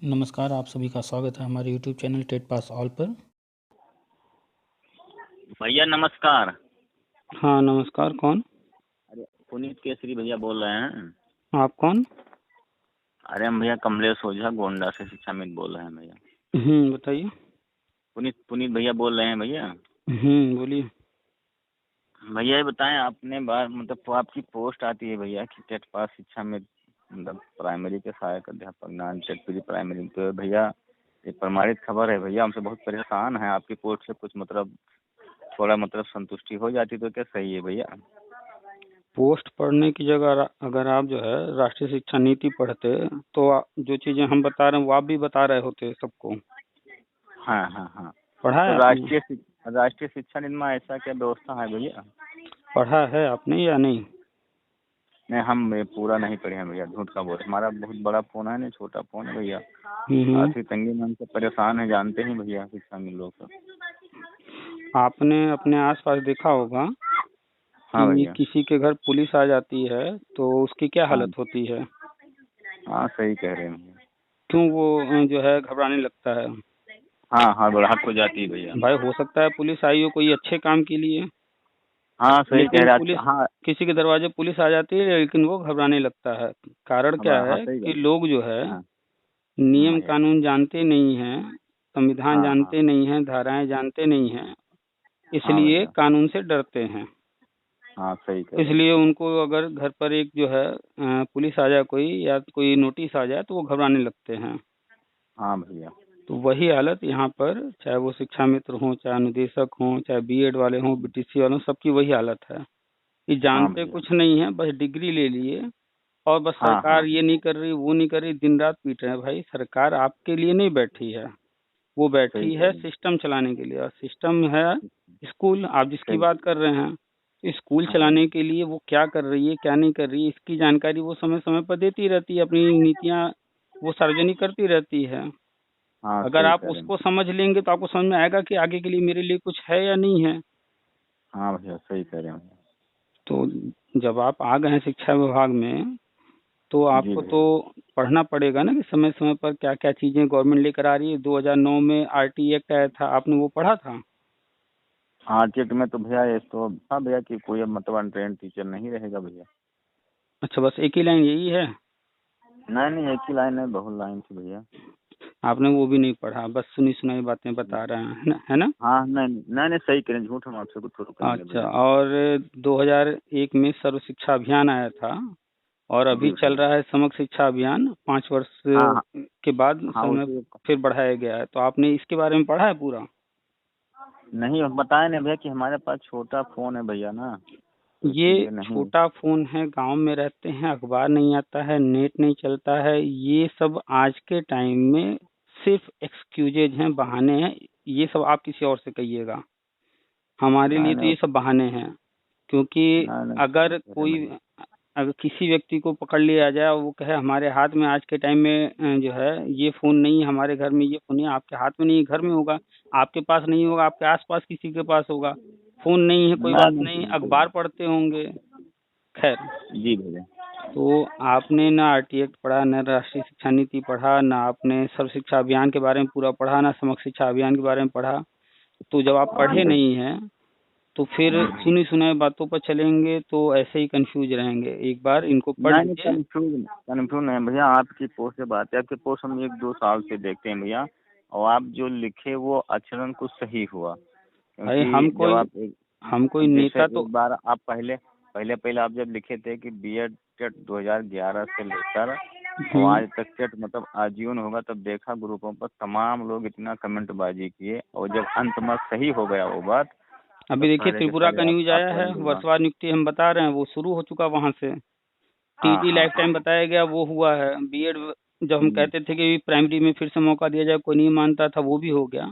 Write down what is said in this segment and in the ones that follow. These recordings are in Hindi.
नमस्कार, आप सभी का स्वागत है हमारे YouTube channel TET pass all पर। भैया नमस्कार। हाँ नमस्कार, कौन? अरे पुनीत केसरी भैया बोल रहे हैं। आप कौन? अरे हम भैया कमलेश ओझा गोंडा से शिक्षा मित्र बोल रहे हैं भैया। बताइए। पुनीत पुनीत भैया बोल रहे हैं भैया। बोलिए। भैया ये बताएं, आपने बार मतलब आपकी पोस्ट आती है भैया कि टेट पास शिक्षा में मतलब प्राइमरी के सहायक अध्यापक नॉन टेट प्री प्राइमरी। तो भैया ये प्रमाणित खबर है भैया, हमसे बहुत परेशान है आपकी पोस्ट से। कुछ मतलब थोड़ा मतलब संतुष्टि हो जाती तो क्या सही है भैया। पोस्ट पढ़ने की जगह अगर आप जो है राष्ट्रीय शिक्षा नीति पढ़ते तो जो चीजें हम बता रहे हैं वो आप भी बता रहे होते सबको। हाँ हाँ हाँ। पढ़ा है तो आपने? राष्ट्रीय शिक्षा नीति में ऐसा क्या व्यवस्था है भैया। पढ़ा है आपने या नहीं? नहीं, हम ये पूरा नहीं पढ़े हैं भैया, झूठ का बोल। हमारा बहुत बड़ा फोन है, नहीं छोटा फोन है भैया। आर्थिक तंगी में हम सब परेशान है, जानते हैं भैया शिक्षा में लोग सब। आपने अपने आसपास देखा होगा हाँ कि भैया। किसी के घर पुलिस आ जाती है तो उसकी क्या हाँ हालत होती है? हाँ सही कह रहे हैं भैया। क्यों वो जो है घबराने लगता है? हाँ हाँ, बढ़ाहट हो जाती है भैया। भाई हो सकता है पुलिस आई हो कोई अच्छे काम के लिए, हाँ सही कह लेकिन रहे हैं। पुलिस अच्छा हाँ। किसी के दरवाजे पुलिस आ जाती है लेकिन वो घबराने लगता है। कारण अब क्या हाँ है सही कि बात। लोग जो है हाँ नियम भैया। कानून जानते नहीं हैं, संविधान हाँ हाँ जानते नहीं हैं, धाराएं जानते नहीं हैं, हाँ इसलिए भैया। कानून से डरते हैं। हाँ सही कह रहे हैं। इसलिए उनको अगर घर पर एक जो है पुलिस आ जाए कोई या कोई नोटिस आ जाए तो वो घबराने लगते हैं। हाँ भैया। तो वही हालत यहाँ पर, चाहे वो शिक्षा मित्र हों, चाहे अनुदेशक हों, चाहे बीएड वाले हों, बीटीसी वाले हों, सबकी वही हालत है कि हाँ जानते भैया। कुछ नहीं है, बस डिग्री ले लिए और बस हाँ सरकार हाँ ये नहीं कर रही वो नहीं कर रही, दिन रात पीट रहे हैं। भाई सरकार आपके लिए नहीं बैठी है, वो सही बैठी कह है रहे हैं। सिस्टम चलाने के लिए। और सिस्टम है स्कूल, आप जिसकी सही। बात कर रहे हैं। तो स्कूल हाँ चलाने भैया। के लिए वो क्या कर रही है क्या नहीं कर रही है इसकी जानकारी वो समय समय पर देती रहती है, अपनी नीतियां वो सार्वजनिक करती रहती है। हाँ अगर सही आप कह रहे हैं। उसको समझ लेंगे तो आपको समझ में आएगा कि आगे के लिए मेरे लिए कुछ है या नहीं है। हाँ भैया सही कह रहे हैं। तो जब आप आ गए हैं शिक्षा विभाग में तो जी आपको तो भैया। पढ़ना पड़ेगा ना कि समय समय पर क्या क्या चीजें गवर्नमेंट लेकर आ रही है। 2009 में आरटी एक्ट आया था, आपने वो पढ़ा था? हाँ चिट में तो भैया ये तो हाँ भैया कि कोई अब मतलब अनट्रेंड टीचर नहीं रहेगा भैया। अच्छा, बस एक ही लाइन यही है? नहीं नहीं, एक ही लाइन है, बहुत लाइन थी भैया। आपने वो भी नहीं पढ़ा, बस सुनी सुनाई बातें बता रहे हैं, है ना? हाँ नहीं नहीं नहीं, सही करें, झूठ हम आपसे कुछ थोड़ा कहेंगे अच्छा, भैया। और 2001 में सर्व शिक्षा अभियान आया था और अभी जी चल भैया। रहा है समग्र शिक्षा अभियान, 5 वर्ष हाँ हाँ के बाद हाँ समय उसी। फिर बढ़ाया गया है। तो आपने इसके बारे में पढ़ा है पूरा? नहीं बताए नहीं भैया कि हमारे पास छोटा फोन है भैया ना, तो ये इसीलिए नहीं। छोटा फोन है, गांव में रहते हैं, अखबार नहीं आता है, नेट नहीं चलता है, ये सब आज के टाइम में सिर्फ एक्सक्यूजेज हैं, बहाने हैं। ये सब आप किसी और से कहिएगा, हमारे लिए नहीं तो ये नहीं सब बहाने हैं। क्योंकि नहीं नहीं, सही अगर कह रहे हैं कोई भैया। अगर किसी व्यक्ति को पकड़ लिया जाए और वो कहे हमारे हाथ में आज के टाइम में जो है ये फोन नहीं है, हमारे घर में ये फोन नहीं है, आपके हाथ में नहीं है, घर में होगा, आपके पास नहीं होगा, आपके आसपास किसी के पास होगा। फोन नहीं है कोई नहीं बात नहीं, नहीं, सही कह रहे अखबार पढ़ते होंगे। खैर, हैं। जी भैया। तो आपने ना आरटी एक्ट पढ़ा, ना राष्ट्रीय शिक्षा नीति पढ़ा, ना आपने सर्व शिक्षा अभियान के बारे में पूरा पढ़ा, ना समग्र शिक्षा अभियान के बारे में पढ़ा। तो जब आप जी पढ़े भैया। नहीं हैं तो फिर जी भैया। सुनी सुनाई बातों पर चलेंगे तो ऐसे ही कंफ्यूज रहेंगे। एक बार इनको पढ़ नहीं नहीं, लीजिए। कन्फ्यूज नहीं भैया, आपकी पोस्ट से बात है। आपके पोस्ट हम 1-2 साल से देखते हैं भैया, और आप जो लिखे वो अक्षरन कुछ सही हुआ। भाई क्योंकि जब आप हम कोई अब जैसे नेता तो एक बार आप पहले पहले पहले आप जब लिखे थे कि बीएड टेट 2011 से लेकर और हम्म, आज तक टेट मतलब आजीवन होगा, तब देखा ग्रुपों पर तमाम लोग इतना कमेंटबाजी किए, और जब अंत में सही हो गया वो बात, तो अभी देखिए सारे के त्रिपुरा सारे का न्यूज आप आया पर है, ही हुआ। वर्षवार नियुक्ति हम बता रहे हैं वो शुरू हो चुका वहां से। हाँ टीटी हाँ लाइफ हाँ। टाइम बताया गया वो हुआ है। बीएड जब हम हम्म। कहते थे कि प्राइमरी में फिर से मौका दिया जाए, कोई नहीं मानता था, वो भी हो गया।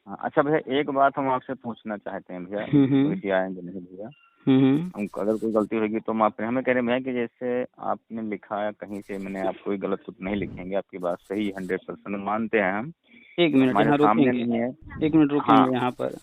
हाँ, अच्छा भैया एक बात हम आपसे पूछना चाहते हैं भैया, हम्म हम्म वैसे आएंगे नहीं भैया। हम्म हम अगर कोई गलती होगी तो माफ करें। हमें कह रहे हैं भैया कि जैसे आपने लिखा है कहीं से, मैंने आप कोई गलत कुछ नहीं लिखेंगे, आपकी बात सही 100% मानते हैं हम। एक मिनट हमारे यहाँ सामने रोकेंगे, नहीं है। एक मिनट हाँ रोकेंगे यहाँ पर।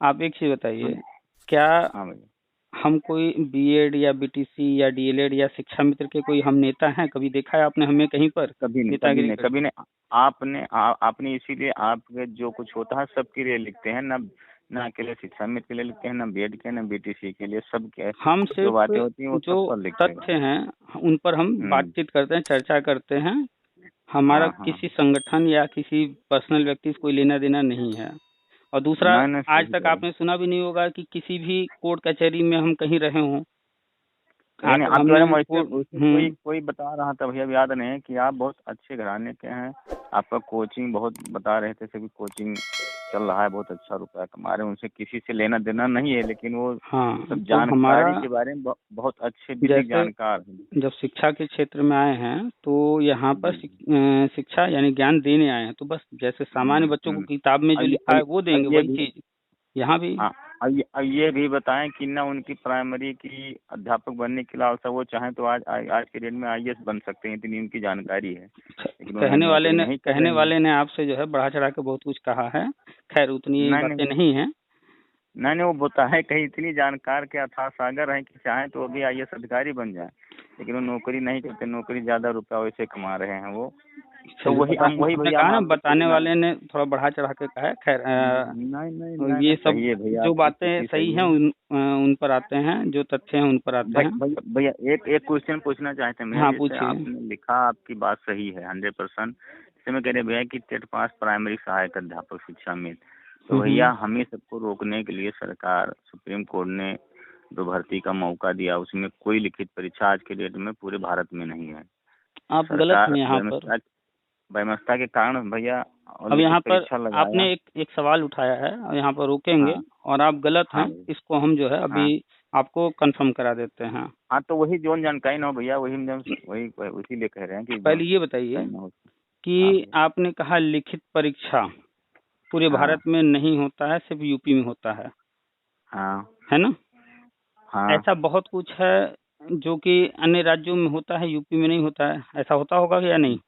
आप एक चीज बताइए, क्या हाँ भैया। हम कोई बीएड या बीटीसी या डीएलएड या शिक्षा मित्र के कोई हम नेता हैं? कभी देखा है आपने हमें कहीं पर कभी नहीं कभी नेतागिरी नहीं करते? कभी नहीं। आपने इसीलिए आपके जो कुछ होता है सबके लिए लिखते हैं ना, ना अकेले शिक्षा मित्र के लिए लिखते हैं, ना बीएड के, ना बीटीसी के लिए, सब के हम जो सिर्फ बातें होती हैं वो जो सब पर लिखते हैं। तथ्य हैं उन पर हम बातचीत करते हैं, चर्चा करते हैं। हमारा हाँ हाँ। किसी संगठन या किसी पर्सनल व्यक्ति से कोई लेना देना नहीं है। और दूसरा, नहीं नहीं, आज सही तक कह रहे हैं। आपने सुना भी नहीं होगा कि किसी भी कोर्ट कचहरी में हम कहीं रहे हों। कहीं आज नहीं, तक आपके बारे हमने में वैसे कोर्ट वैसे कोई कोई बता रहा था भैया, अब याद नहीं है, कि आप बहुत अच्छे घराने के हैं, आपका कोचिंग बहुत बता रहे थे सभी, कोचिंग चल रहा है, बहुत अच्छा रुपया कमा रहे हैं, उनसे किसी से लेना देना नहीं है, लेकिन वो हाँ, सब तो हमारा जानकारी के बारे में बहुत अच्छे विधिक जैसे जानकार हैं। जब शिक्षा के क्षेत्र में आए हैं तो यहाँ पर जी। शिक्षा यानी ज्ञान देने आए हैं, तो बस जैसे सामान्य बच्चों को हम्म। किताब में जो अब ये लिखा है वो अब देंगे, ये वही भी, चीज यहाँ भी। हाँ, अब ये भी बताएं कि ना उनकी प्राइमरी की अध्यापक बनने के अलावा वो चाहें तो आज के डेट में आईएएस बन सकते हैं, इतनी उनकी जानकारी है, लेकिन उन्हें नौकरी नहीं कर कहने रहे हैं। वाले ने आपसे जो है बढ़ा चढ़ा के बहुत कुछ कहा है। खैर उतनी नहीं बातें नहीं नहीं है। नहीं नहीं, वो बताए कहीं इतनी जानकार के अथाह सागर हैं कि चाहें तो अभी आईएएस अधिकारी बन जाए, लेकिन वो नौकरी नहीं करते, नौकरी ज्यादा रुपया वैसे कमा रहे हैं वो। तो वही हम वही हमने भैया कहा हम ना, आपसे बताने पूछना। वाले ने थोड़ा बढ़ा चढ़ा के कहा है। खैर नहीं नहीं नहीं नहीं, ये सब सही है भैया, जो आपकी बातें स्थिति सही सही हैं है। उन पर आते हैं, जो तथ्य हैं उन पर आते हैं। भैया भैया एक एक क्वेश्चन पूछना चाहते हैं भैया, हाँ जैसे पूछिए। आपने लिखा, आपकी बात सही है 100%। जैसे मैं कह रहे भैया कि टेट पास प्राइमरी सहायक अध्यापक शिक्षा में, तो भैया हमें सबको रोकने के लिए सरकार, सुप्रीम कोर्ट ने जो भर्ती का मौका दिया, उसमें कोई लिखित परीक्षा आज के डेट में पूरे भारत में नहीं है। आप गलत सरकार हैं यहाँ पर। व्यवस्था के कारण भैया अब लिखित यहाँ पर परीक्षा लगाया। आपने एक सवाल उठाया है और यहाँ पर रोकेंगे, हाँ और आप गलत हाँ हैं, भैया। इसको हम जो है अभी हाँ आपको कंफर्म करा देते हैं। हाँ, तो वही जोन जानकारी ना हो भैया, वही हम वही इसीलिए कह रहे हैं कि पहले एकदम ये बताइए सही ना हो। हाँ कि भैया। आपने कहा लिखित परीक्षा पूरे हाँ भारत में नहीं होता है, सिर्फ यूपी में होता हाँ है ना? हाँ ऐसा बहुत कुछ है जो कि अन्य राज्यों में होता है, यूपी में नहीं होता है, ऐसा होता होगा या नहीं?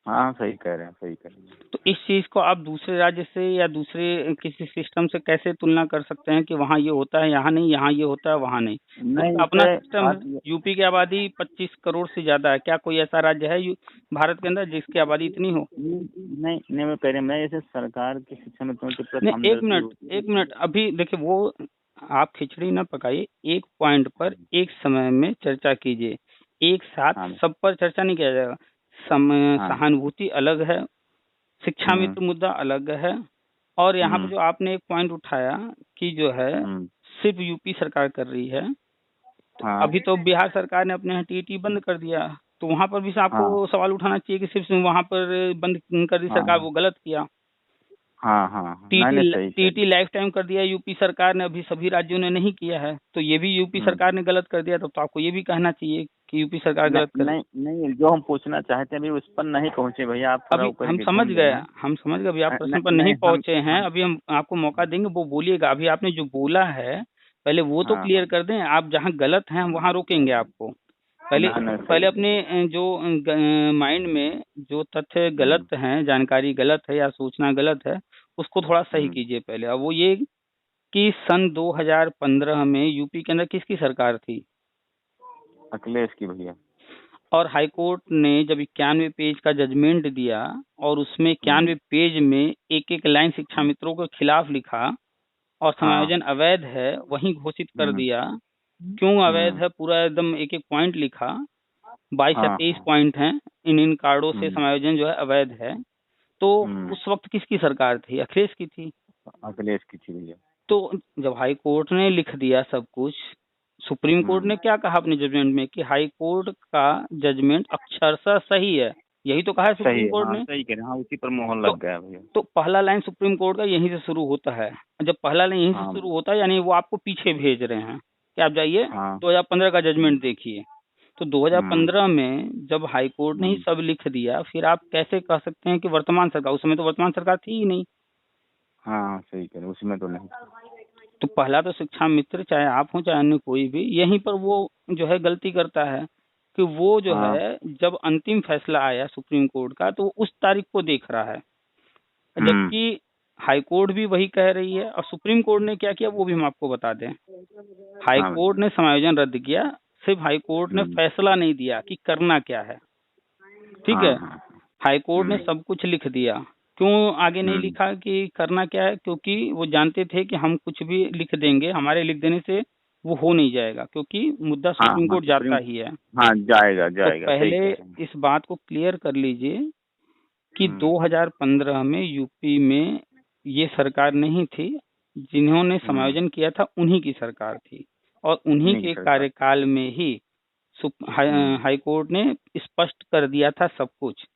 हाँ, सही कह रहे हैं, सही कह रहे हैं। तो इस चीज को आप दूसरे राज्य से या दूसरे किसी सिस्टम से कैसे तुलना कर सकते हैं कि वहाँ ये होता है यहाँ नहीं, यहाँ ये होता है वहाँ नहीं? नहीं, तो अपना इसे सिस्टम है। बात यूपी की आबादी 25 करोड़ से ज्यादा है। क्या कोई ऐसा राज्य है भारत के अंदर जिसकी आबादी इतनी हो? नहीं नहीं, मैं कह रहे हैं, मैं जैसे सरकार की शिक्षा में के प्रति नहीं, एक हमदर्दी मिनट होती है। एक मिनट, अभी देखिए वो आप खिचड़ी ना पकाइए, एक पॉइंट पर एक समय में चर्चा कीजिए, एक साथ हाँ सब पर चर्चा नहीं किया जाएगा। हाँ। सहानुभूति अलग है, शिक्षा हम्म मित्र मुद्दा अलग है। और यहाँ पे हम्म जो आपने एक पॉइंट उठाया कि जो है हम्म, सिर्फ यूपी सरकार कर रही है, तो हाँ अभी तो बिहार सरकार ने अपने यहाँ टीईटी बंद कर दिया, तो वहां पर भी हाँ आपको सवाल उठाना चाहिए कि सिर्फ वहां पर बंद कर दी सरकार, हाँ वो गलत किया। हाँ हाँ हाँ, नहीं टीटी नहीं, सही कह रहे टीटी लाइफ टाइम कर दिया यूपी सरकार ने, अभी सभी राज्यों ने नहीं किया है, तो ये भी यूपी हैं। सरकार ने गलत कर दिया। तो आपको ये भी कहना चाहिए कि यूपी सरकार गलत नहीं करे। नहीं नहीं, जो हम पूछना चाहते हैं अभी उस पर नहीं पहुंचे भैया, आप थोड़ा अभी ऊपर हम के समझ घूम गए गए, हैं। अभी आप प्रश्न पर नहीं नहीं, पहुंचे हैं, अभी हम आपको मौका देंगे, वो बोलिएगा। अभी आपने जो बोला है पहले वो तो हाँ क्लियर कर दें। आप जहाँ गलत हैं हम वहाँ रोकेंगे आपको। पहले ना ना, पहले सही। अपने जो माइंड में जो तथ्य हम्म गलत हैं, जानकारी गलत है या सूचना गलत है, उसको थोड़ा सही हम्म, कीजिए पहले। अब वो ये कि सन 2015 में यूपी के अंदर किसकी सरकार थी? अखिलेश की भैया। और हाई कोर्ट ने जब 91 पेज का जजमेंट दिया और उसमें 91 हम्म पेज में एक एक लाइन शिक्षा मित्रों के खिलाफ लिखा और हाँ। समायोजन अवैध है वहीं घोषित कर हम्म दिया। क्यों अवैध हम्म, है पूरा एकदम एक एक पॉइंट लिखा, 22 या हाँ 23 हाँ। पॉइंट हैं। इन कार्डों से हम्म समायोजन जो है अवैध है। तो हम्म, उस वक्त किसकी सरकार थी? अखिलेश की थी। अखिलेश की थी भैया। तो जब हाई कोर्ट ने लिख दिया सब कुछ, सुप्रीम कोर्ट हम्म, ने क्या कहा अपने जजमेंट में कि हाई कोर्ट का जजमेंट अक्षरशः सही है, यही तो कहा है सही सुप्रीम है, कोर्ट हाँ ने। सही कह रहे हैं, हाँ, उसी पर मोहर तो लग गया भैया। तो पहला लाइन सुप्रीम कोर्ट का यहीं से शुरू होता है। जब पहला लाइन यहीं से हाँ शुरू होता है यानी वो आपको पीछे भेज रहे हैं कि आप जाइए हाँ। 2015 का हम्म जजमेंट देखिए। तो हम्म 2015 में जब हाई कोर्ट ने ही हम्म, सब लिख दिया, फिर आप कैसे कह सकते हैं कि वर्तमान सरकार, उस समय तो वर्तमान सरकार थी ही नहीं। हाँ सही कह रहे हैं, उसमें तो नहीं। तो पहला तो शिक्षा मित्र चाहे आप हो चाहे अन्य कोई भी, यहीं पर वो जो है गलती करता है कि वो जो हाँ। है जब अंतिम फैसला आया सुप्रीम कोर्ट का तो वो उस तारीख को देख रहा है, हम्म जबकि हाई कोर्ट भी वही कह रही है। और सुप्रीम कोर्ट ने क्या किया वो भी हम आपको बता दें। हाई हाँ कोर्ट ने समायोजन रद्द किया, सिर्फ हाई कोर्ट ने हम्म फैसला नहीं दिया कि करना क्या है। ठीक हाँ है। हाँ हाईकोर्ट ने सब कुछ लिख दिया, क्यों आगे नहीं लिखा कि करना क्या है? क्योंकि वो जानते थे कि हम कुछ भी लिख देंगे, हमारे लिख देने से वो हो नहीं जाएगा, क्योंकि मुद्दा हाँ सुप्रीम हाँ कोर्ट जाता ही है। हाँ, जाएगा तो जाएगा, सही पहले कह रहे हैं। इस बात को क्लियर कर लीजिए कि 2015 में यूपी में ये सरकार नहीं थी, जिन्होंने समायोजन किया था उन्हीं की सरकार थी, और उन्हीं उन्हीं की के सरकार। कार्यकाल में ही हाई कोर्ट ने स्पष्ट कर दिया था सब कुछ।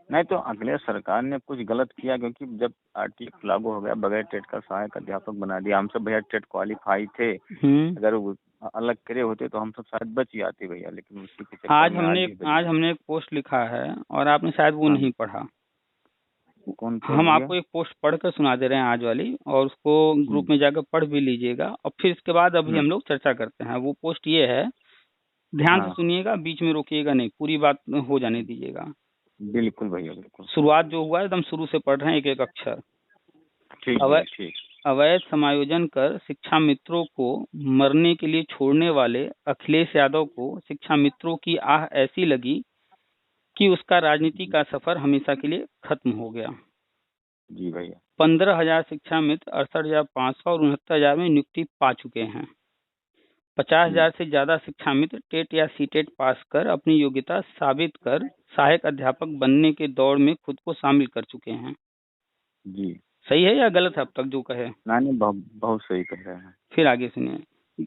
नहीं तो अगले सरकार ने कुछ गलत किया, क्योंकि जब आरटीआई लागू हो गया, बगैर टेट का सहायक अध्यापक बना दिया। हम सब भैया टेट क्वालिफाई थे, अगर वो अलग करे होते तो हम सब शायद बच ही आते भैया, लेकिन उसी के चक्कर में आज भी आज हमने एक पोस्ट लिखा है और आपने शायद वो हाँ, नहीं पढ़ा। कौन पोस्ट हम भैया? आपको एक पोस्ट पढ़कर सुना दे रहे हैं आज वाली, और उसको ग्रुप में जाकर पढ़ भी लीजिएगा, और फिर इसके बाद अभी हम लोग चर्चा करते हैं। वो पोस्ट ये है, ध्यान से हाँ, सुनिएगा, बीच में रोकिएगा नहीं, पूरी बात हो जाने दीजिएगा। बिल्कुल भैया, बिल्कुल। शुरुआत जो हुआ है एकदम शुरू से पढ़ रहे हैं, एक एक अक्षर। ठीक भैया, अवैध ठीक। अवैध समायोजन कर शिक्षा मित्रों को मरने के लिए छोड़ने वाले अखिलेश यादव को शिक्षा मित्रों की आह ऐसी लगी कि उसका राजनीति का सफर हमेशा के लिए खत्म हो गया। जी भैया। 15,000 शिक्षा मित्र 68,500 और 69,000 में नियुक्ति पा चुके हैं। 50,000 से ज्यादा शिक्षा मित्र टेट या सीटेट पास कर अपनी योग्यता साबित कर सहायक अध्यापक बनने के दौड़ में खुद को शामिल कर चुके हैं। जी। सही है या गलत है अब तक जो कहे? नहीं, बहुत सही कह रहे हैं। फिर आगे सुनिए।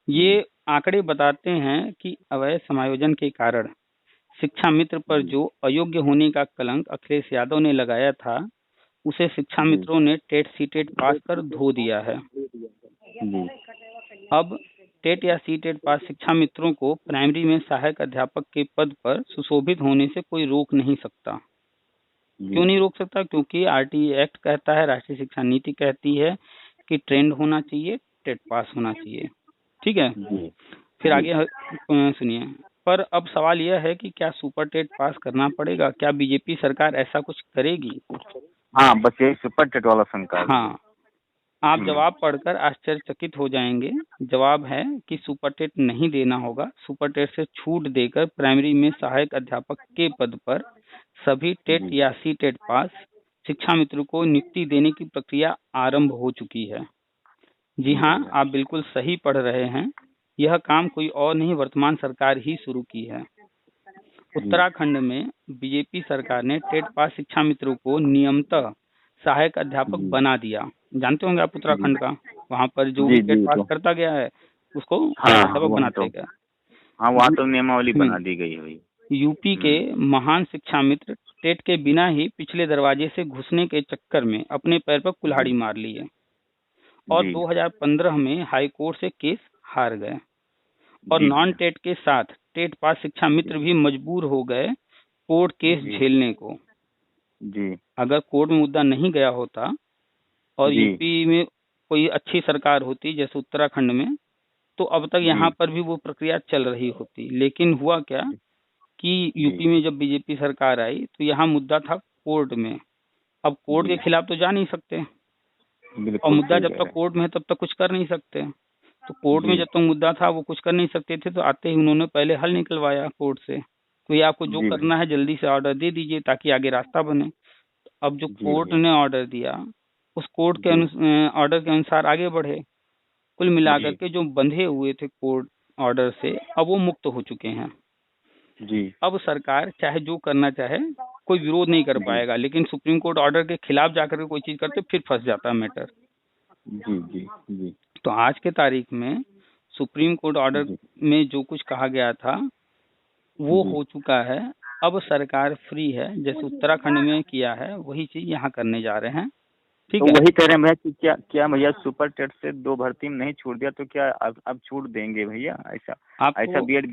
ये आंकड़े बताते हैं कि अवैध समायोजन के कारण शिक्षा मित्र पर जो अयोग्य होने का कलंक अखिलेश यादव ने लगाया था, उसे शिक्षा मित्रों ने टेट सीटेट पास कर धो दिया है। जी। अब टेट या सीटेट पास शिक्षा मित्रों को प्राइमरी में सहायक अध्यापक के पद पर सुशोभित होने से कोई रोक नहीं सकता। क्यों नहीं रोक सकता? क्योंकि आरटीई एक्ट कहता है, राष्ट्रीय शिक्षा नीति कहती है कि ट्रेंड होना चाहिए, टेट पास होना चाहिए। ठीक है, फिर आगे सुनिए। पर अब सवाल यह है कि क्या सुपर टेट पास करना पड़ेगा? क्या बीजेपी सरकार ऐसा कुछ करेगी? हाँ, बस यही सुपर टेट वाला शंका है। हाँ, आप जवाब पढ़कर आश्चर्यचकित हो जाएंगे। जवाब है कि सुपर टेट नहीं देना होगा। सुपर टेट से छूट देकर प्राइमरी में सहायक अध्यापक के पद पर सभी टेट या सी टेट पास शिक्षा मित्रों को नियुक्ति देने की प्रक्रिया आरंभ हो चुकी है। जी हाँ, आप बिल्कुल सही पढ़ रहे हैं। यह काम कोई और नहीं, वर्तमान सरकार ही शुरू की है। उत्तराखंड में बीजेपी सरकार ने टेट पास शिक्षा मित्रों को नियमतः सहायक अध्यापक बना दिया। जानते होंगे आप उत्तराखंड का, वहाँ पर जो भी टेट पास करता गया है उसको सहायक अध्यापक बनाते गए। हाँ, वहाँ तो नियमावली बना दी गई है। यूपी के महान शिक्षा मित्र टेट के बिना ही पिछले दरवाजे से घुसने के चक्कर में अपने पैर पर कुल्हाड़ी मार ली है, और 2015 में हाई कोर्ट से केस हार गए, और नॉन टेट के साथ टेट पास शिक्षा मित्र भी मजबूर हो गए कोर्ट केस झेलने को। जी। अगर कोर्ट में मुद्दा नहीं गया होता और यूपी में कोई अच्छी सरकार होती जैसे उत्तराखंड में, तो अब तक यहाँ पर भी वो प्रक्रिया चल रही होती। लेकिन हुआ क्या कि यूपी में जब बीजेपी सरकार आई तो यहाँ मुद्दा था कोर्ट में। अब कोर्ट के खिलाफ तो जा नहीं सकते, और मुद्दा जब तक कोर्ट में है तब तक कुछ कर नहीं सकते। तो कोर्ट में जब तक मुद्दा था वो कुछ कर नहीं सकते थे, तो आते ही उन्होंने पहले हल निकलवाया कोर्ट से, तो ये आपको जो करना है जल्दी से ऑर्डर दे दीजिए ताकि आगे रास्ता बने। अब जो कोर्ट ने ऑर्डर दिया उस कोर्ट के ऑर्डर के अनुसार आगे बढ़े। कुल मिलाकर के जो बंधे हुए थे कोर्ट ऑर्डर से, अब वो मुक्त हो चुके हैं। जी। अब सरकार चाहे जो करना चाहे कोई विरोध नहीं कर पाएगा, लेकिन सुप्रीम कोर्ट ऑर्डर के खिलाफ जाकर के कोई चीज करते फिर फंस जाता है मैटर। जी जी जी। तो आज के तारीख में सुप्रीम कोर्ट ऑर्डर में जो कुछ कहा गया था वो हो चुका है। अब सरकार फ्री है, जैसे उत्तराखंड में किया है वही चीज यहाँ करने जा रहे हैं। ठीक तो है, वही कह रहे हैं भैया कि क्या भैया सुपर टेट से 2 भर्ती में नहीं छूट दिया तो क्या अब छूट देंगे भैया? ऐसा बीएड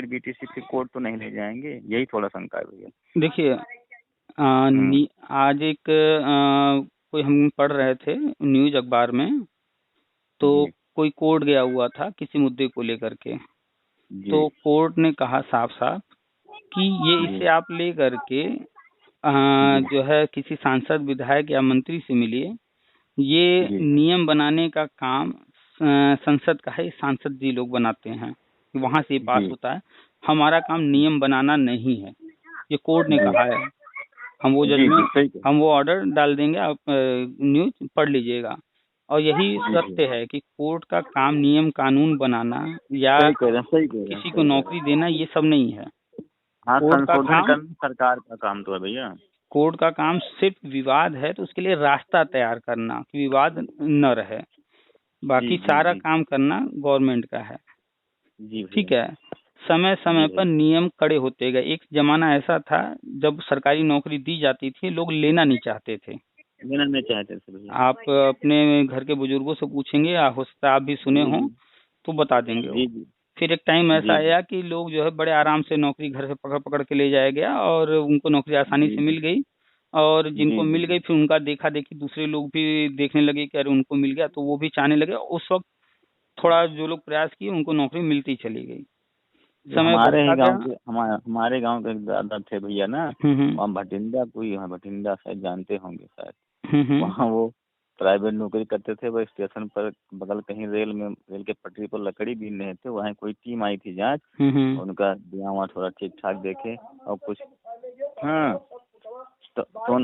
बीटीसी फिर कोर्ट तो नहीं ले जाएंगे? यही थोड़ा शंका है भैया। देखिए, आज एक कोई हम पढ़ रहे थे न्यूज अखबार में, तो कोई कोर्ट गया हुआ था किसी मुद्दे को लेकर के, तो कोर्ट ने कहा साफ साफ कि ये इसे आप ले करके जो है किसी सांसद विधायक या मंत्री से मिलिए। ये नियम बनाने का काम संसद का है, सांसद जी लोग बनाते हैं, वहां से पास होता है। हमारा काम नियम बनाना नहीं है। ये कोर्ट ने कहा है। हम वो जी जी जजमेंट सही कह हम वो ऑर्डर डाल देंगे, आप न्यूज पढ़ लीजिएगा। और यही जी जी सत्य है कि कोर्ट का काम नियम कानून बनाना या सही कह रहे हैं, सही कह रहे हैं, किसी को सही कह रहे नौकरी हैं। देना ये सब नहीं है। हाँ, कोर्ट का संशोधन काम करना सरकार का काम तो है भैया। कोर्ट का काम सिर्फ विवाद है तो उसके लिए रास्ता तैयार करना कि विवाद न रहे, जी बाकी जी सारा जी काम करना गवर्नमेंट का है। जी ठीक भैया। है, समय जी समय पर भैया। नियम कड़े होते गए। एक जमाना ऐसा था जब सरकारी नौकरी दी जाती थी लोग लेना नहीं चाहते थे। लेना नहीं चाहते थे भैया। आप अपने घर के बुजुर्गों से पूछेंगे, हो सकता है आप भी सुने जी हों, जी तो बता देंगे जी वो। जी फिर एक टाइम ऐसा जी आया कि लोग जो है बड़े आराम से नौकरी घर से पकड़ पकड़ के ले जाया गया और उनको नौकरी आसानी जी से जी मिल गई। और जी जिनको जी मिल गई फिर उनका देखा देखी दूसरे लोग भी देखने लगे कि अरे उनको मिल गया, तो वो भी चाहने लगे। उस वक्त थोड़ा जो लोग प्रयास किए उनको नौकरी मिलती चली गई। जी। समय हमारे ही बढ़ता गांव गया। के हमारे गांव के एक दादा थे भैया ना। हम्म। वहाँ भटिंडा, कोई वहाँ भटिंडा शायद जानते होंगे शायद। हम्म। वहाँ वो प्राइवेट नौकरी करते थे। वो स्टेशन पर बगल कहीं रेल के पटरी पर लकड़ी बीन रहे थे। वहाँ कोई टीम आई थी जांच। हम्म। उनका दिया वहाँ थोड़ा ठीक ठाक देखे और कुछ। हाँ, तो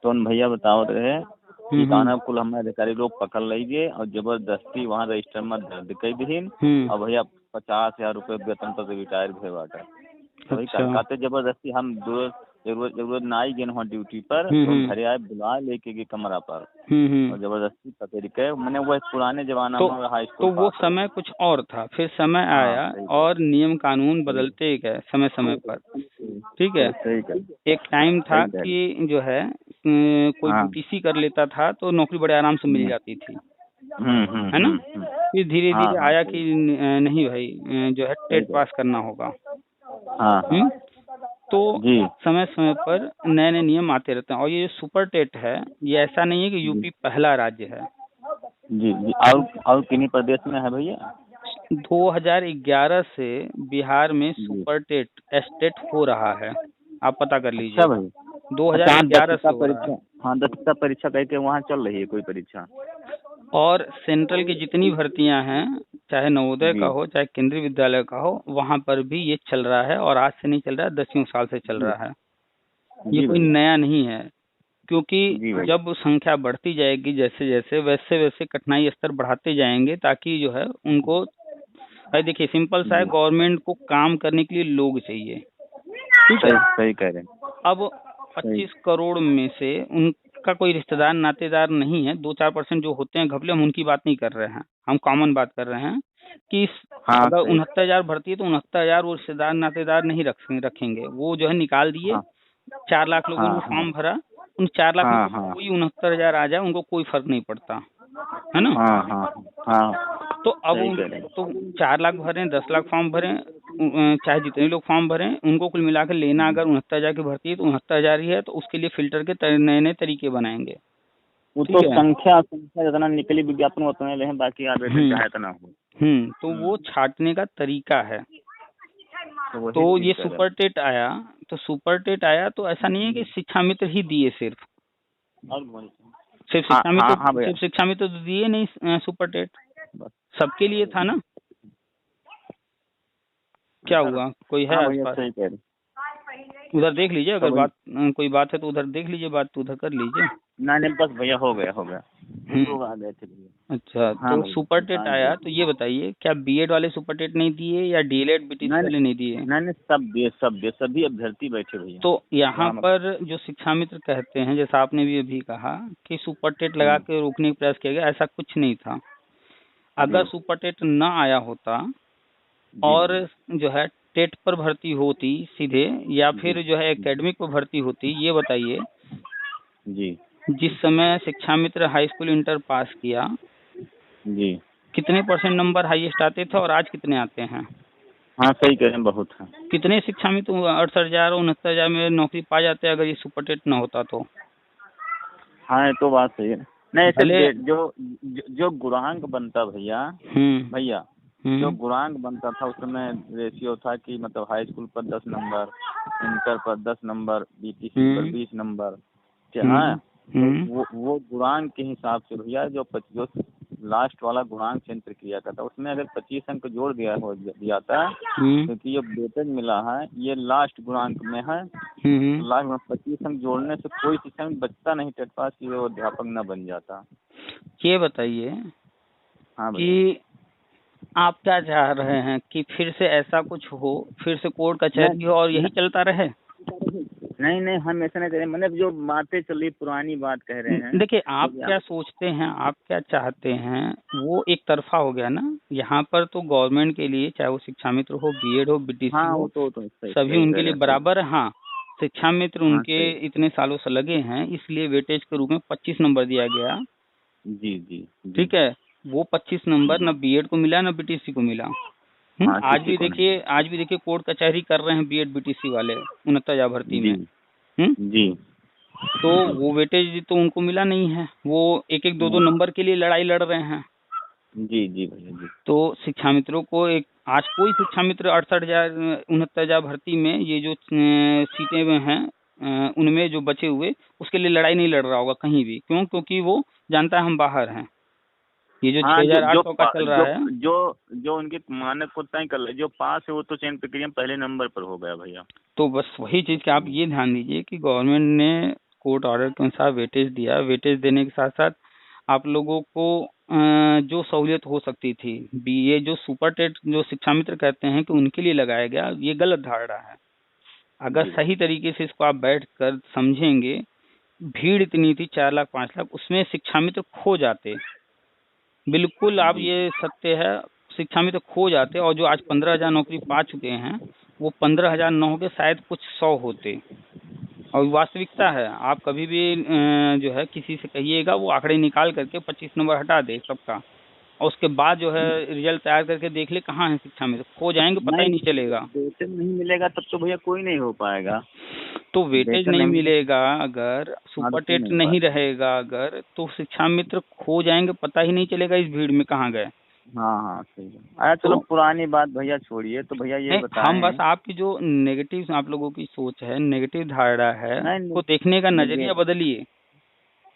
उन भैया बताओ रहे कि काना कुल हमारे अधिकारी लोग पकड़ लीजिए और जबरदस्ती वहाँ रजिस्टर में दर्ज कर दीन। और भैया 50,000 रुपये वेतन पर रिटायर भे बाटा। तो वही अच्छा। कहते जबरदस्ती हम जरूरत ना आई गए वहाँ ड्यूटी पर, तो हम घरे आए बुला लेके गए कमरा पर और जबरदस्ती पकड़ के। मैंने वो पुराने जमाना तो में हाई स्कूल तो वो पास हो। समय कुछ और था, फिर समय हाँ आया सही और नियम कानून सही बदलते गए समय समय पर। ठीक है, सही कर एक टाइम था सही कर कि जो है कोई हाँ। बीटीसी कर लेता था तो नौकरी बड़े आराम से मिल जाती थी, है ना। हम्म। फिर धीरे हाँ धीरे हाँ आया सही कि नहीं भाई, जो है सही टेट कर पास करना होगा। हाँ हाँ हम्म। तो जी समय समय पर नए नए नियम आते रहते हैं। और ये जो सुपर टेट है, ये ऐसा नहीं है कि जी यूपी पहला राज्य है। जी जी। और किन्हीं प्रदेश में है भैया? 2011 से बिहार में जी। सुपर टेट एस्टेट हो रहा है, आप पता कर अच्छा लीजिएगा। भैया। अच्छा, हाँ 2011 दक्षता से हो रहा है। परीक्षा। हाँ, दक्षता परीक्षा कह के वहाँ चल रही है कोई परीक्षा? और सेंट्रल की जितनी भर्तियां हैं, चाहे नवोदय का जी हो चाहे केंद्रीय विद्यालय का हो, वहां पर भी ये चल रहा है। और आज से नहीं चल रहा है, 10 साल से चल जी रहा है। ये जी कोई भैया। नया नहीं है। क्योंकि जी भैया। जब संख्या बढ़ती जाएगी जैसे जैसे, वैसे वैसे कठिनाई स्तर बढ़ाते जाएंगे, ताकि जो है उनको, भाई देखिए सिंपल सा है, जी गवर्नमेंट को काम करने के लिए लोग चाहिए। ठीक सही है। सही कह रहे हैं। अब सही 25 करोड़ में से उनका कोई रिश्तेदार नातेदार नहीं है, 2-4% जो होते हैं घपले, हम उनकी बात नहीं कर रहे हैं, हम कॉमन बात कर रहे हैं कि हाँ अगर सही। 69,000 भर्ती है तो 69,000 वो रिश्तेदार नातेदार नहीं रखेंगे, वो जो है निकाल दिए। हाँ 4 लाख लोगों ने हाँ हाँ फॉर्म भरा, उन 4 लाख में हाँ से हाँ कोई 69,000 आ जाए उनको कोई फर्क नहीं पड़ता, है ना। हाँ हाँ हाँ तो अब सही कह रहे हैं। तो 4 लाख भरें, 10 लाख फॉर्म भरें, चाहे जितने लोग फॉर्म भरें, उनको कुल मिलाकर लेना अगर 69,000 की भर्ती है तो 69,000 ही है। तो उसके लिए फिल्टर के नए नए तरीके बनाएंगे। वो तो ठीक है। संख्या संख्या जितना निकली विज्ञापन उतने रहे, बाकी आवेदन चाहे तो ना हो। तो वो छाटने का तरीका है। तो वही तो चीज ये कह रहे सुपर टेट आया, तो सुपर टेट आया तो ऐसा नहीं है कि शिक्षा मित्र ही दिए, सिर्फ हैं। सिर्फ हाँ शिक्षा हाँ मित्र हाँ भैया। सिर्फ शिक्षा मित्र तो दिए नहीं, सुपर टेट बस। सबके लिए था ना। क्या हुआ, कोई है हाँ भैया आसपास? सही कह रहे। उधर देख लीजिए, तो अगर वही। कोई बात है तो उधर देख लीजिए, बात तो उधर कर लीजिए। नहीं नहीं, बस भैया हो गया हो गया। हम्म। लोग आ गए थे भैया। अच्छा, हाँ तो भैया सुपर टेट बताएं आया भैया। तो ये बताइए, क्या बीएड वाले सुपर टेट नहीं दिए या डीएलएड बीटीसी नहीं वाले नहीं दिए? नहीं नहीं नहीं, सब दिए सभी अभ्यर्थी बैठे भैया। तो यहाँ वहाँ मत। पर जो शिक्षा मित्र कहते हैं, जैसा आपने भी अभी कहा कि सुपर टेट लगा हम्म, के रोकने का प्रयास किया गया, ऐसा कुछ नहीं था। अगर जी सुपर टेट न आया होता जी और भैया। जो है टेट पर भर्ती होती सीधे, या जी फिर जो है एकेडमिक पर भर्ती होती, ये बताइए। जी जिस समय शिक्षा मित्र हाई स्कूल इंटर पास किया, जी। कितने % नंबर हाईएस्ट आते थे और आज कितने आते हैं? हाँ सही कह रहे हैं, बहुत है। कितने शिक्षा मित्र 68,000 69,000 में नौकरी पा जाते अगर ये सुपर टेट न होता तो? हाँ ये तो बात सही है। नहीं ऐसे भले। जो गुणांक बनता भैया, हम्म। भैया जो हम्म। गुणांक बनता था उस समय रेशियो था कि मतलब हाई स्कूल पर 10 नंबर, इंटर पर 10 नंबर, बीटीसी पर हम्म। 20 नंबर। क्या हाँ, हम्म। वो गुणांक के हिसाब से भैया जो लास्ट वाला गुणांक चयन प्रक्रिया का था उसमें अगर 25 अंक जोड़ दिया जाता है, क्योंकि ये वेटेज मिला है ये लास्ट गुणांक में है, लास्ट में 25 अंक जोड़ने से कोई शिक्षक बचता नहीं टेट पास की वो अध्यापक न बन जाता। ये बताइए हाँ कि आप क्या चाह रहे हैं कि फिर से ऐसा कुछ हो, फिर से कोर्ट कचहरी हो और यही चलता रहे? नहीं नहीं, हम ऐसा नहीं कह रहे, मतलब जो बातें चल रही पुरानी बात कह रहे हैं। देखिए आप क्या सोचते हैं, आप क्या चाहते हैं, वो एक तरफा हो गया ना। यहाँ पर तो गवर्नमेंट के लिए चाहे वो शिक्षा मित्र हो, बीएड हो, बीटीसी हाँ, हो, तो सभी उनके लिए बराबर है। हाँ, शिक्षा मित्र उनके इतने सालों से लगे हैं, इसलिए वेटेज के रूप में 25 नंबर दिया गया। जी जी, ठीक है, वो 25 नंबर न बीएड को मिला न बीटीसी को मिला। आज भी देखिए कोर्ट कचहरी कर रहे हैं बीएड बीटीसी वाले 69 भर्ती में। जी, तो वो वेटेज तो उनको मिला नहीं है, वो एक एक दो दो नंबर के लिए लड़ाई लड़ रहे हैं। जी जी भैया जी। तो शिक्षा मित्रों को आज कोई शिक्षा मित्र 69,000 भर्ती में ये जो सीटें में हैं उनमें जो बचे हुए उसके लिए लड़ाई नहीं लड़ रहा होगा कहीं भी। क्यों? क्योंकि वो जानता है हम बाहर हैं। ये जो 6,800 का चल रहा है, जो उनके मानक को तय कर जो पास है वो तो चयन प्रक्रिया में पहले नंबर पर हो गया भैया। तो बस वही चीज कि आप ये ध्यान दीजिए कि गवर्नमेंट ने कोर्ट ऑर्डर के अनुसार वेटेज दिया। वेटेज देने के साथ साथ आप लोगों को जो सहूलियत हो सकती थी, ये जो सुपर टेट जो शिक्षा मित्र कहते हैं कि उनके लिए लगाया गया, ये गलत धारणा है। अगर सही तरीके से इसको आप बैठ कर समझेंगे, भीड़ इतनी थी 4 लाख 5 लाख, उसमें शिक्षा मित्र खो जाते। बिल्कुल आप ये सत्य है, शिक्षा मित्र खो जाते और जो आज 15,000 नौकरी पा चुके हैं वो 15,000 न होके शायद कुछ 100 होते। और वास्तविकता है, आप कभी भी जो है किसी से कहिएगा वो आंकड़े निकाल करके 25 नंबर हटा दे सबका, और उसके बाद जो है रिजल्ट तैयार करके देख ले कहाँ है शिक्षा में, तो खो जाएंगे, पता ही नहीं चलेगा। वेटेज नहीं मिलेगा तब तो भैया कोई नहीं हो पाएगा। तो वेटेज नहीं मिलेगा, अगर सुपर टेट नहीं रहेगा, अगर तो शिक्षा मित्र खो जाएंगे, पता ही नहीं चलेगा इस भीड़ में कहाँ गए। हाँ सही है। अरे चलो पुरानी बात भैया छोड़िए, तो भैया ये बताएं, हम बस आपकी जो नेगेटिव आप लोगों की सोच है, नेगेटिव धारणा है, को देखने का नजरिया बदलिए।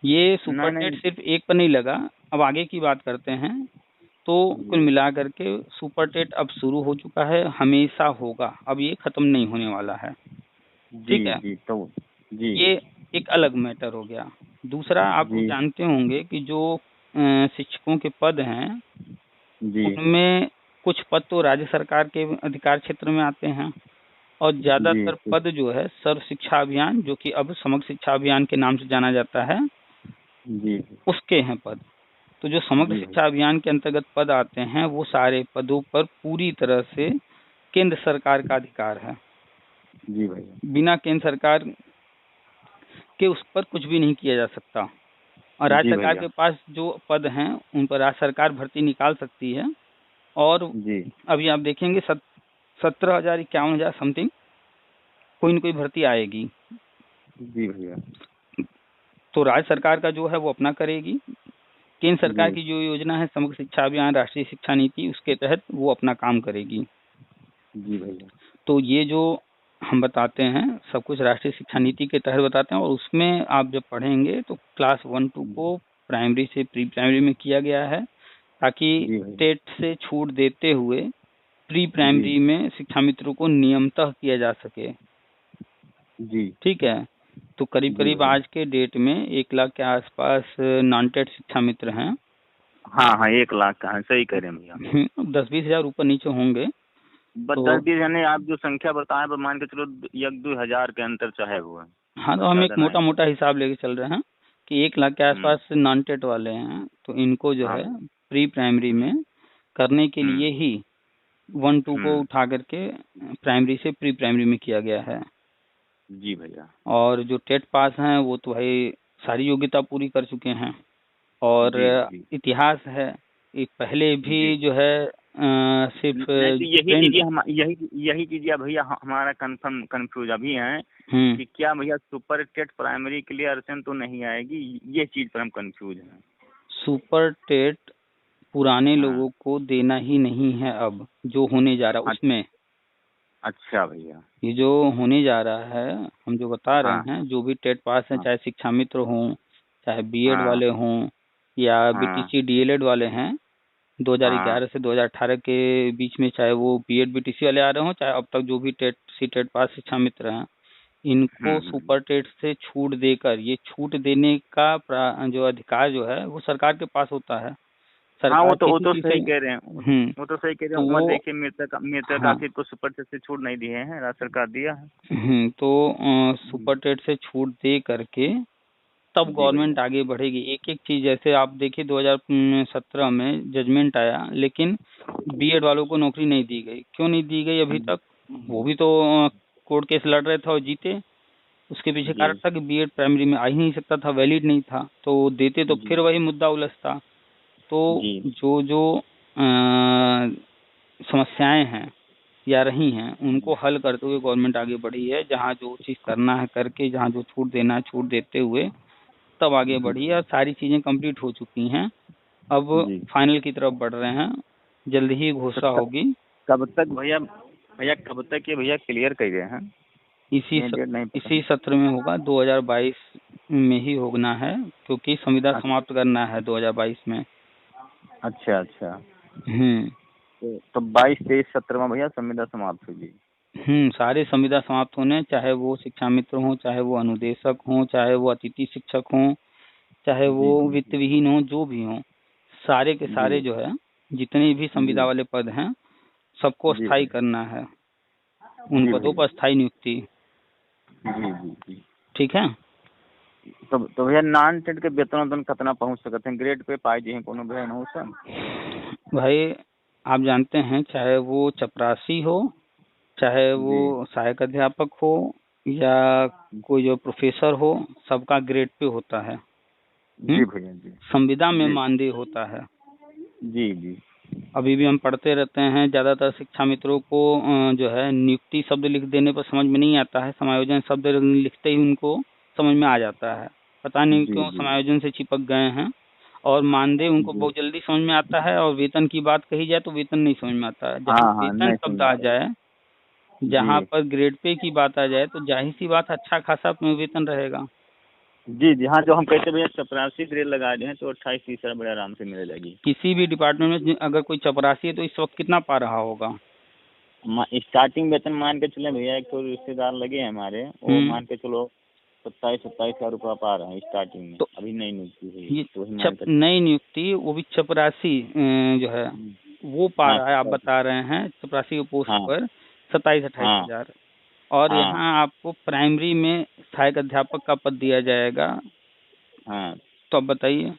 ये सुपर टेट सिर्फ एक पर नहीं लगा, अब आगे की बात करते हैं। तो कुल मिला करके सुपर टेट अब शुरू हो चुका है, हमेशा होगा, अब ये खत्म नहीं होने वाला है। ठीक है जी, तो जी ये एक अलग मैटर हो गया। दूसरा, आप जानते होंगे कि जो शिक्षकों के पद हैं उनमें कुछ पद तो राज्य सरकार के अधिकार क्षेत्र में आते हैं, और ज्यादातर पद जो है सर्व शिक्षा अभियान, जो कि अब समग्र शिक्षा अभियान के नाम से जाना जाता है, उसके हैं पद। तो जो समग्र शिक्षा अभियान के अंतर्गत पद आते हैं वो सारे पदों पर पूरी तरह से केंद्र सरकार का अधिकार है। जी भैया, बिना केंद्र सरकार के उस पर कुछ भी नहीं किया जा सकता। और राज्य सरकार के पास जो पद हैं उन पर राज्य सरकार भर्ती निकाल सकती है। और अभी आप देखेंगे 17,000 51,000 समथिंग कोई न कोई भर्ती आएगी। जी भैया, तो राज्य सरकार का जो है वो अपना करेगी, केंद्र सरकार की जो योजना है समग्र शिक्षा अभियान, राष्ट्रीय शिक्षा नीति, उसके तहत वो अपना काम करेगी। जी भैया, तो ये जो हम बताते हैं सब कुछ राष्ट्रीय शिक्षा नीति के तहत बताते हैं, और उसमें आप जब पढ़ेंगे तो क्लास 1-2 को प्राइमरी से प्री प्राइमरी में किया गया है, ताकि टेट से छूट देते हुए प्री प्राइमरी में शिक्षा मित्रों को नियमतः किया जा सके। जी ठीक है, तो करीब करीब आज के डेट में 1 लाख के आसपास नॉन टेट शिक्षा मित्र हैं। हाँ 1 लाख का है, सही कह रहे हैं भैया। 10-20 हजार ऊपर नीचे होंगे, 10-20 यानी आप जो संख्या बताएं पर मान के चलो 1-2 हजार के अंतर चाहे हुआ। हाँ, तो हम एक मोटा मोटा हिसाब लेके चल रहे हैं कि 1 लाख के आसपास नॉन टेट वाले हैं। तो इनको जो है प्री प्राइमरी में करने के लिए ही 1-2 को उठा करके प्राइमरी से प्री प्राइमरी में किया गया है। जी भैया, और जो टेट पास हैं वो तो भाई सारी योग्यता पूरी कर चुके हैं। और इतिहास है, पहले भी जो है सिर्फ यही चीज भैया हमारा कंफ्यूज अभी है कि क्या भैया सुपर टेट प्राइमरी क्लियरेशन तो नहीं आएगी, ये चीज पर हम कंफ्यूज हैं। सुपर टेट पुराने लोगों को देना ही नहीं है, अब जो होने जा रहा है उसमें। अच्छा भैया, ये जो होने जा रहा है हम जो बता रहे हैं, जो भी टेट पास है चाहे शिक्षा मित्र हो चाहे बीएड हाँ वाले हों या हाँ बीटीसी डीएलएड वाले हैं, हाँ 2011 से 2018 के बीच में, चाहे वो बीएड बीटीसी वाले आ रहे हों, चाहे अब तक जो भी टेट सी टेट पास शिक्षा मित्र हैं, इनको हम्म। सुपर टेट से छूट देकर, ये छूट देने का जो अधिकार जो है वो सरकार के पास होता है। हाँ सरकार वो किसी तो चीज से सही कह रहे हैं। हम्म वो तो सही कह रहे तो हैं, और वो देखिए मृतक हाँ आखिर को सुपर से छूट नहीं दिए हैं, राज्य सरकार दिया है। तो हम्म, सुपर टेट से छूट दे करके तब जी भैया। गवर्नमेंट आगे बढ़ेगी। एक एक चीज, जैसे आप देखिए 2017 में जजमेंट आया, लेकिन बीएड वालों को नौकरी नहीं दी गई। क्यों नहीं दी गई अभी हम्म, तक? वो भी तो कोर्ट केस लड़ रहे थे और जीते। उसके पीछे जी कारण था कि बीएड प्राइमरी में आ ही नहीं सकता था, वैलिड नहीं था, तो देते तो जी फिर वही मुद्दा उलझता। तो जी जो जो समस्याएं हैं या रही हैं, उनको हल करते हुए गवर्नमेंट आगे बढ़ी है। जहाँ जो चीज़ करना है करके, जहाँ जो छूट देना है छूट देते हुए तब आगे जी बढ़ी है, और सारी चीज़ें कंप्लीट हो चुकी हैं। अब जी। फाइनल की तरफ बढ़ रहे हैं, जल्द ही तो घोषणा होगी। कब तक भैया, कब तक ये भैया क्लियर कर गए हैं? ये डेट नहीं पता इसी है। सत्र में होगा, 2022 में ही होना है, क्योंकि संविदा अच्छा समाप्त करना है 2022 में। अच्छा अच्छा। हम्म तो 22 23 17 में भैया संविदा समाप्त होगी। सारे संविदा समाप्त होने, चाहे वो शिक्षा मित्र हों, चाहे वो अनुदेशक हों, चाहे वो अतिथि शिक्षक हों, चाहे वो जी जी वित्त विहीन हों, जो भी हों, सारे के जी सारे जो है, जितने भी संविदा जी वाले पद हैं, सबको जी स्थायी भैया। करना है। उन जी पदों भैया। पर स्थायी नियुक्ति। जी जी जी। ठीक है। तो भैया नॉन टेट के वेतन वेतन कितना पहुंच सकते हैं? ग्रेड पे पाई जी हैं कोनो भैया हो सर? भाई, आप जानते हैं, चाहे वो चपरासी हो, चाहे वो जी सहायक अध्यापक हो, या कोई जो प्रोफेसर हो, सबका ग्रेड पे होता है। जी भैया जी संविदा में जी मानदेय होता है। जी जी अभी भी हम पढ़ते रहते हैं, ज्यादातर शिक्षा मित्रों को जो है नियुक्ति शब्द लिख देने पर समझ में नहीं आता है, समायोजन शब्द लिखते ही उनको समझ में आ जाता है। पता नहीं जी क्यों जी समायोजन से चिपक गए हैं। और मानदेय उनको जी। बहुत जल्दी समझ में आता है, और वेतन की बात कही जाए तो वेतन नहीं समझ में आता है। जहाँ हाँ हाँ वेतन नहीं शब्द सुन आ आता। जाए, जहाँ जी पर ग्रेड पे की बात आ जाए, तो जाहिर सी बात, अच्छा खासा वेतन रहेगा। जी जी। हाँ जो हम कहते भैया चपरासी ग्रेड लगा दें तो 28 30 बड़े आराम से मिल जाएगी। किसी भी डिपार्टमेंट में अगर कोई चपरासी है तो इस वक्त कितना पा रहा होगा? स्टार्टिंग वेतन मान के चले भैया, एक तो रिश्तेदार लगे हैं हमारे, वो हम्म मान के चलो 27 27 हजार रुपया पा रहे हैं स्टार्टिंग में, तो अभी नई नियुक्ति हुई है, ये तो वही मान के चलो। नई नियुक्ति, वो भी चपरासी जो है वो पा हाँ रहा है। आप बता रहे हैं चपरासी के पोस्ट हाँ पर 27 28 हजार। और हाँ यहाँ आपको प्राइमरी में सहायक अध्यापक का पद दिया जाएगा। हाँ तो अब बताइए, हाँ।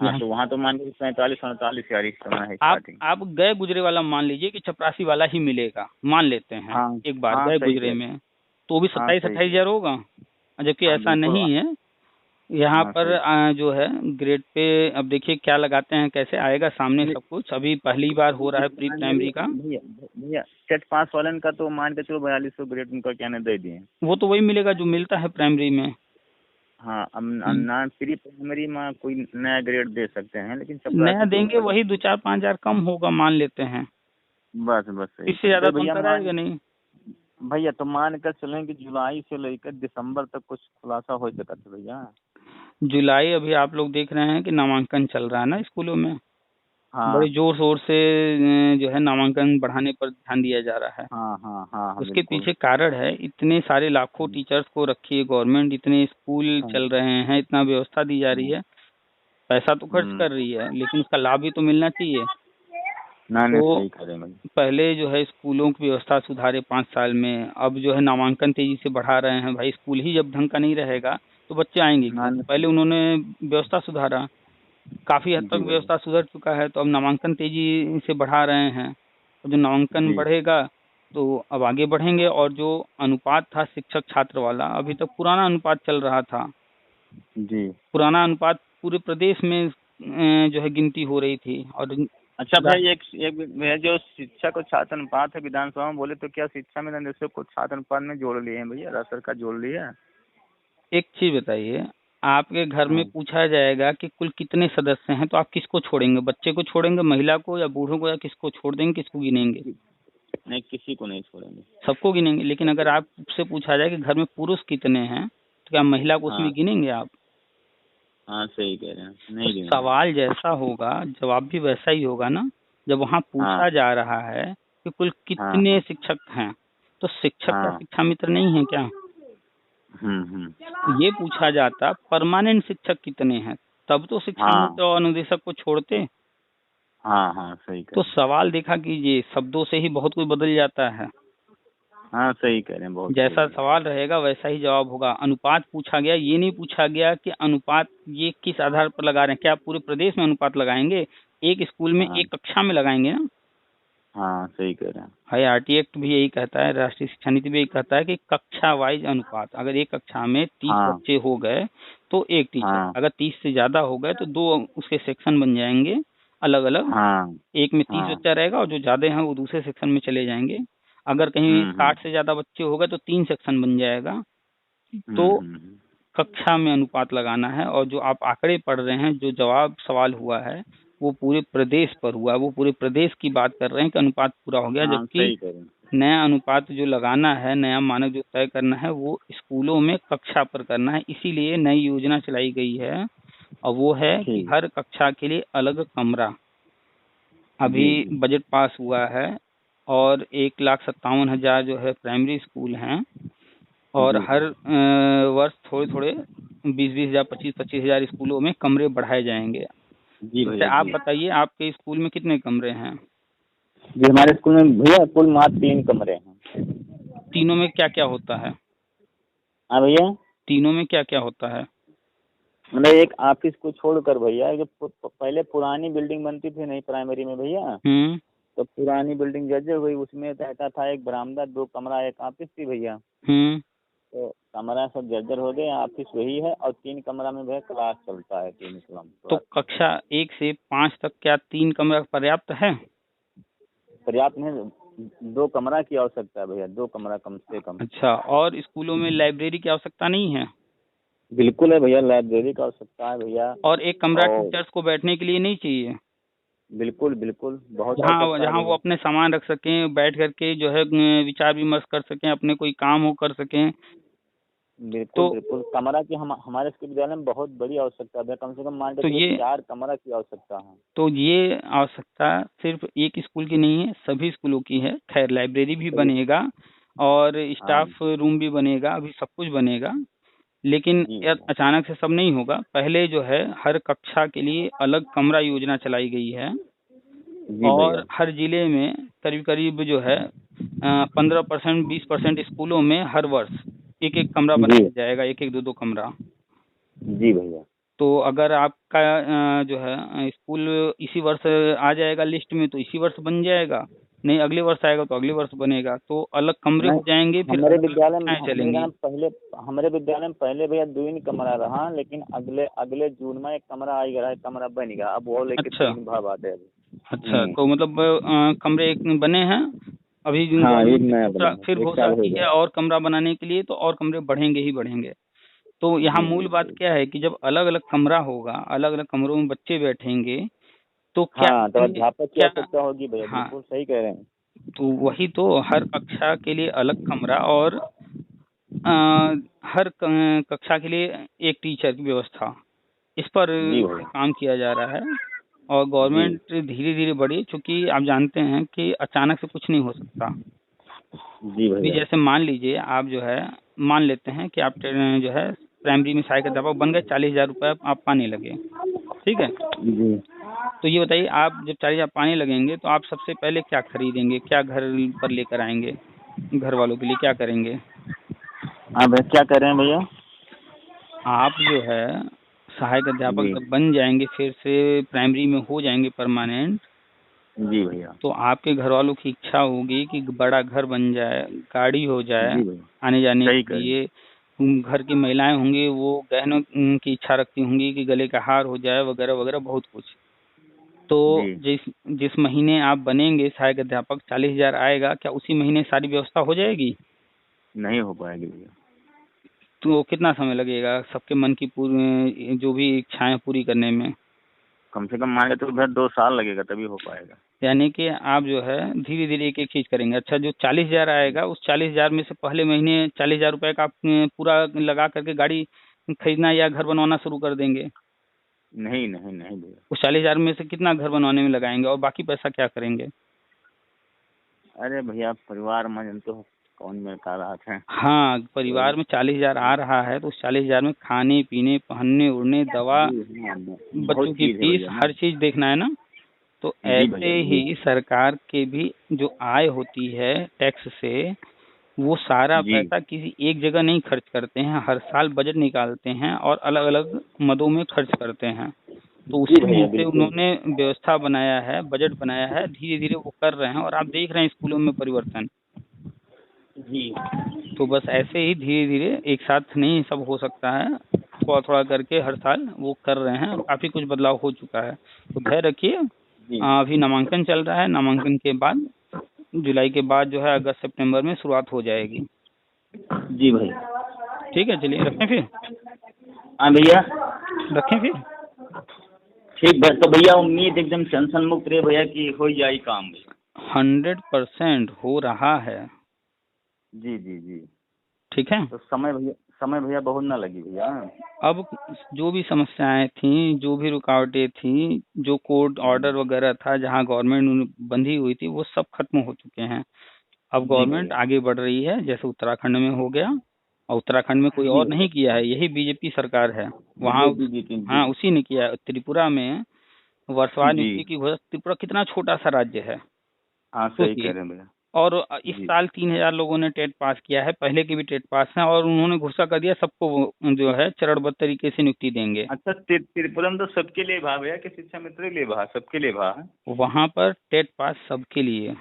यहाँ तो वहाँ तो मान के 45 48 हजार इस समय है आप स्टार्टिंग। आप गए गुजरे वाला मान लीजिए कि चपरासी वाला ही मिलेगा, मान लेते हैं हाँ एक बार हाँ गए सही गुजरे कह रहे। में, तो भी हाँ सत्ताईस सही अट्ठाईस कह। हजार होगा। जबकि हाँ ऐसा बिल्कुल। नहीं है। यहाँ हाँ पर सही। जो है ग्रेड पे, अब देखिए क्या लगाते हैं, कैसे आएगा सामने सब कुछ। अभी पहली बार हो रहा है प्री प्राइमरी प्राइमरी का। भैया, भैया टेट पास वालन का तो मान के चलो 4200 ग्रेड उनका क्या ने दे दिए। वो तो वही मिलेगा जो मिलता है प्राइमरी में। हाँ अब हम्म। ना प्री प्राइमरी में कोई नया ग्रेड दे सकते हैं, लेकिन नया चपरासी के देंगे, ऊपर वही 2 4 5 हजार कम होगा, मान लेते हैं। बस बस सही इससे कह। ज्यादा तो तो भैया अंतर आएगा नहीं। भैया तो मान कर चलें कि जुलाई से लेकर दिसंबर तक कुछ खुलासा हो सकता है भैया। जुलाई, अभी आप लोग देख रहे हैं कि नामांकन चल रहा है ना स्कूलों में। हाँ बड़े जोर शोर से जो है नामांकन बढ़ाने पर ध्यान दिया जा रहा है। हाँ हाँ हाँ हाँ उसके बिल्कुल। पीछे कारण है, इतने सारे लाखों टीचर्स को रखी है गवर्नमेंट, इतने स्कूल हाँ चल रहे हैं, इतना व्यवस्था दी जा रही हाँ। है, पैसा तो खर्च हम्म। कर रही है, लेकिन उसका लाभ भी तो मिलना चाहिए। ना नहीं तो सही करें भाई। पहले जो है स्कूलों की व्यवस्था सुधारे 5 साल में, अब जो है नामांकन तेजी से बढ़ा रहे हैं। भाई, स्कूल ही जब ढंग का नहीं रहेगा तो बच्चे आएंगे ना क्यों? तो नहीं। पहले उन्होंने व्यवस्था सुधारा, काफी हद जी तक भैया। व्यवस्था सुधर चुका है, तो अब नामांकन तेजी से बढ़ा रहे हैं। और जो नामांकन जी बढ़ेगा तो अब आगे बढ़ेंगे। और जो अनुपात था शिक्षक छात्र वाला, अभी तक पुराना अनुपात चल रहा था। जी। पुराना अनुपात पूरे प्रदेश में जो है गिनती हो रही थी। और अच्छा भैया एक एक भैया जो शिक्षक और छात्र अनुपात है विधानसभा में बोले, तो क्या शिक्षा में निदेशक को छात्र अनुपात में जोड़ लिए हैं भैया? राज्य सरकार जोड़ लिया है? एक चीज बताइए, आपके घर में हाँ। पूछा जाएगा कि कुल कितने सदस्य हैं, तो आप किसको छोड़ेंगे? बच्चे को छोड़ेंगे, महिला को, या बूढ़ों को, या किसको छोड़ देंगे, किसको गिनेंगे? नहीं किसी को नहीं छोड़ेंगे। सबको गिनेंगे। लेकिन अगर आपसे पूछा जाए कि घर में पुरुष कितने हैं, तो क्या महिला को उसमें हाँ गिनेंगे आप? हाँ सही कह रहे हैं, तो नहीं देंगे। सवाल जैसा होगा जवाब भी वैसा ही होगा ना। जब वहाँ पूछा हाँ जा रहा है कि कुल हाँ कितने हाँ शिक्षक हैं, तो शिक्षक क्या हाँ। शिक्षा मित्र नहीं है क्या? हम्म। ये पूछा जाता परमानेंट शिक्षक कितने हैं, तब तो शिक्षा हाँ मित्र और अनुदेशक को छोड़ते। हाँ हाँ सही कह तो रहे हैं। सवाल देखा कीजिए, शब्दों से ही बहुत कुछ बदल जाता है। हाँ सही कह रहे हैं, बहुत सही जैसा कह रहे सवाल रहेगा वैसा ही जवाब होगा। अनुपात पूछा गया, ये नहीं पूछा गया कि अनुपात ये किस आधार पर लगा रहे हैं, क्या आप पूरे प्रदेश में अनुपात लगाएंगे? एक स्कूल में हैं। हाँ एक कक्षा में लगाएंगे ना। हाँ सही कह रहे हैं। हाई आरटी एक्ट भी यही कहता है, राष्ट्रीय शिक्षा नीति भी यही कहता है कि कक्षा वाइज अनुपात। अगर एक कक्षा में 30 हाँ बच्चे हो गए तो एक टीचर, हाँ अगर 30 से ज्यादा हो गए तो दो उसके सेक्शन बन जाएंगे अलग अलग। हाँ एक में 30 हाँ। बच्चा रहेगा और जो ज्यादा हैं वो दूसरे सेक्शन में चले जाएंगे। अगर कहीं 60 से ज्यादा बच्चे हो गए तो 3 सेक्शन बन जाएगा। तो हम्म। कक्षा में अनुपात लगाना है। और जो आप आंकड़े पढ़ रहे हैं, जो जवाब सवाल हुआ है वो पूरे प्रदेश पर हुआ है, वो पूरे प्रदेश की बात कर रहे हैं कि अनुपात पूरा हो गया। हाँ जबकि सही कह रहे हैं। नया अनुपात जो लगाना है, नया मानक जो तय करना है वो स्कूलों में कक्षा पर करना है। इसीलिए नई योजना चलाई गई है और वो है कि ठीक। हर कक्षा के लिए अलग कमरा। जी अभी जी। बजट पास हुआ है और 1,57,000 जो है प्राइमरी स्कूल हैं और जी हर वर्ष थोड़े थोड़े 20-20 हजार 25-25 हजार स्कूलों में कमरे बढ़ाए जाएंगे। जी वैसे भैया आप जी। बताइए आपके स्कूल में कितने कमरे हैं? जी हमारे स्कूल में भैया कुल मात्र 3 कमरे हैं। तीनों में क्या क्या होता है? हाँ भैया। तीनों में क्या क्या होता है? मतलब एक ऑफिस को छोड़कर भैया, जो पहले पुरानी बिल्डिंग बनती थी नहीं प्राइमरी में भैया, हम्म तो पुरानी बिल्डिंग जर्जर हुई, उसमें रहता था एक बरामदा, 2 कमरा, एक ऑफिस थी भैया। हम्म तो कमरा सब जर्जर हो गए, ऑफिस वही है, और 3 कमरा में भैया क्लास चलता है, 3 तो क्लास चलता कक्षा है। 1 से 5 तक क्या 3 कमरा पर्याप्त है? पर्याप्त नहीं, 2 कमरा की आवश्यकता है भैया, 2 कमरा कम से कम। अच्छा, और स्कूलों में लाइब्रेरी की आवश्यकता नहीं है? बिल्कुल है भैया, लाइब्रेरी का आवश्यकता है भैया। और एक कमरा और टीचर्स को बैठने के लिए नहीं चाहिए? बिल्कुल बिल्कुल बहुत जहाँ आवश्यकता है जहाँ वो भैया। अपने सामान रख सकें, बैठ करके जो है विचार विमर्श कर सकें, अपने कोई काम हो कर सकें। बिल्कुल तो बिल्कुल, कमरा की हमारे स्कूल विद्यालय में बहुत बड़ी आवश्यकता है भैया, कम से कम मान के तो चलिए ये 4 कमरा की आवश्यकता है। तो ये आवश्यकता सिर्फ एक स्कूल की नहीं है, सभी स्कूलों की है। खैर लाइब्रेरी भी सही। बनेगा और हाँ स्टाफ रूम भी बनेगा, अभी सब कुछ बनेगा। लेकिन जी यह भैया। अचानक से सब नहीं होगा। पहले जो है हर कक्षा के लिए अलग कमरा योजना चलाई गई है जी और भैया। हर जिले में करीब करीब जो है 15% 20% स्कूलों में हर वर्ष एक एक कमरा जी बनाया जाएगा, एक एक दो दो कमरा। जी भैया। तो अगर आपका जो है स्कूल इसी वर्ष आ जाएगा लिस्ट में तो इसी वर्ष बन जाएगा, नहीं अगले वर्ष आएगा तो अगले वर्ष बनेगा। तो अलग कमरे नहीं, हो जाएंगे, फिर हमारे अलग अलग विद्यालय में कक्षाएं चलेंगी। हमारे विद्यालय में पहले भैया 2 ही कमरा रहा, लेकिन अगले अगले जून में एक कमरा आएगा, एक कमरा बनेगा, अब वो लेके अच्छा 3 भाग है अभी। अच्छा, तो मतलब कमरे एक बने हैं। अभी हाँ एक गवर्नमेंट नया बना फिर है, एक घोषणा साल हो की है गया। और कमरा बनाने के लिए, तो और कमरे बढ़ेंगे ही बढ़ेंगे। तो यहाँ जी मूल जी बात जी। क्या है कि जब अलग अलग कमरा होगा, अलग अलग कमरों में बच्चे बैठेंगे तो क्या हाँ तो इसमें अध्यापक की क्या। आवश्यकता होगी भैया, हाँ, बिल्कुल सही कह रहे हैं। तो वही तो, हर कक्षा के लिए अलग कमरा और अ, हर कक्षा के लिए एक टीचर की व्यवस्था, इस पर जी भैया। काम किया जा रहा है। और जी गवर्नमेंट धीरे धीरे बढ़ी, क्योंकि आप जानते हैं कि अचानक से कुछ नहीं हो सकता। जी अभी भैया। जैसे मान लीजिए आप जो है, मान लेते हैं कि आप जो है प्राइमरी में सहायक अध्यापक बन गए, 40,000 रुपये आप पाने लगे, ठीक है। जी। तो ये बताइए, आप जब 40,000 पाने लगेंगे तो आप सबसे पहले क्या खरीदेंगे, क्या घर पर लेकर आएंगे, घर वालों के लिए क्या करेंगे? हाँ भैया, क्या कह रहे हैं भैया? आप जो है सहायक अध्यापक जी जब बन जाएंगे, फिर से प्राइमरी में हो जाएंगे परमानेंट, जी भैया। तो आपके घर वालों की इच्छा होगी कि बड़ा घर बन जाए, गाड़ी हो जाए जी भैया। आने जाने सही के कह रहे हैं। लिए। घर की महिलाएं होंगी वो गहनों की इच्छा रखती होंगी कि गले का हार हो जाए वगैरह वगैरह बहुत कुछ। तो जी। जिस जिस महीने आप बनेंगे सहायक अध्यापक, 40,000 आएगा, क्या उसी महीने सारी व्यवस्था हो जाएगी? नहीं हो पाएगी भैया। तो कितना समय लगेगा सबके मन की पूरी जो भी इच्छाएं पूरी करने में? कम से कम मान के तो भैया 2 साल लगेगा तभी हो पाएगा। यानी कि आप जो है धीरे धीरे एक एक चीज करेंगे। अच्छा, जो 40,000 आएगा उस 40,000 में से पहले महीने 40,000 रुपए का आप पूरा लगा करके गाड़ी खरीदना या घर बनवाना शुरू कर देंगे? नहीं नहीं नहीं भैया। उस 40,000 में से कितना घर बनवाने में लगाएंगे और बाकी पैसा क्या करेंगे? अरे भैया परिवार में तो कौन मेरे का राहत है। हाँ, परिवार में 40,000 आ रहा है तो उस 40,000 में खाने पीने, पहनने उड़ने, दवा, जी हाँ, बच्चों बहुत की चीज है फीस, भैया ना। हर चीज देखना है ना। तो जी भैया ऐसे जी। ही सरकार के भी जो आय होती है टैक्स से, वो सारा जी पैसा किसी एक जगह नहीं खर्च करते हैं, हर साल बजट निकालते हैं और अलग अलग मदों में खर्च करते हैं। तो जी उसी भैया में से बिल्कुल। उन्होंने व्यवस्था बनाया है, बजट बनाया है, धीरे धीरे वो कर रहे हैं और आप देख रहे हैं स्कूलों में परिवर्तन। जी तो बस ऐसे ही धीरे धीरे, एक साथ नहीं सब हो सकता है, थोड़ा थोड़ा करके हर साल वो कर रहे हैं और काफी कुछ बदलाव हो चुका है। तो धैर्य रखिए। जी अभी नामांकन चल रहा है, नामांकन के बाद जुलाई के बाद जो है अगस्त सितंबर में शुरुआत हो जाएगी। जी भैया। ठीक है, चलिए रखें फिर। हाँ भैया। रखें फिर। ठीक बस तो भैया उम्मीद एकदम टेंशन मुक्त रहे भैया कि हो जाए काम भैया। 100% हो रहा है। जी जी जी। ठीक है। तो समय भैया बहुत ना लगी भैया। अब जो भी समस्याएं थी, जो भी रुकावटें थी, जो कोर्ट ऑर्डर वगैरह था, जहां गवर्नमेंट बंधी हुई थी, वो सब खत्म हो चुके हैं। अब जी गवर्नमेंट भैया। आगे बढ़ रही है, जैसे उत्तराखंड में हो गया। और उत्तराखंड में कोई जी और नहीं किया है, यही बीजेपी सरकार है वहाँ। बीजेपी जीती जी। हाँ, उसी ने किया है। त्रिपुरा में वर्षवार जी नियुक्ति की घोषणा, त्रिपुरा कितना छोटा सा राज्य है, हाँ सही कह सोचिए। रहे हैं भैया। और इस जी। साल 3,000 लोगों ने टेट पास किया है, पहले के भी टेट पास हैं, और उन्होंने घोषणा कर दिया सबको वो जो है चरणबद्ध तरीके से नियुक्ति देंगे। अच्छा त्रिपुरा में तो सबके लिए भा भैया कि शिक्षा मित्र के लिए भा सबके लिए भा है। वहां पर टेट पास सबके लिए,